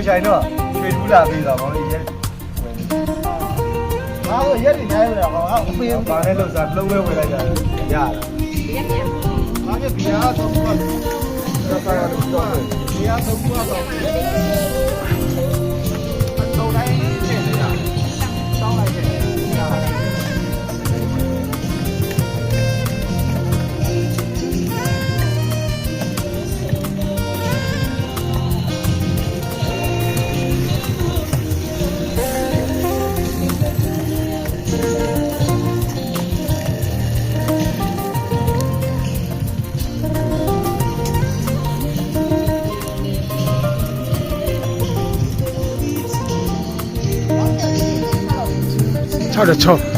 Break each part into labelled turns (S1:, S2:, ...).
S1: ဆိုင်တော့ရွှေထူးလာပြီးတော့ဘောကြီးရဲ့ငါတို့ရက်နေနိုင်ရတော့အဖေဘာနဲ့လို့စားလုံးဝဝယ်လိုက်တာရတာငါကဘီယာတော့ဘာလို့တော့ဘီယာတော့ဘာလို့တော့တိုင်းနေတယ်ရတောင်းလိုက်တယ်
S2: 6的6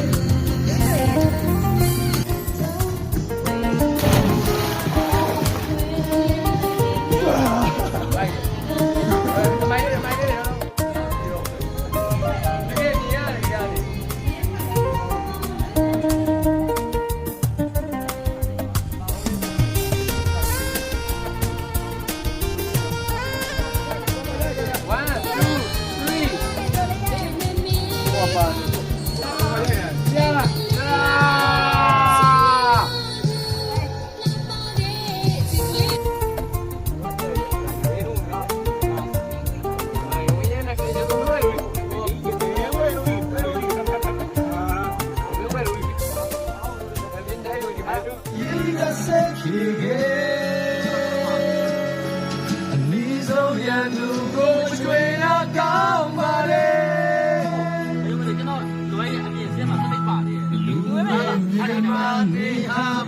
S3: 你好。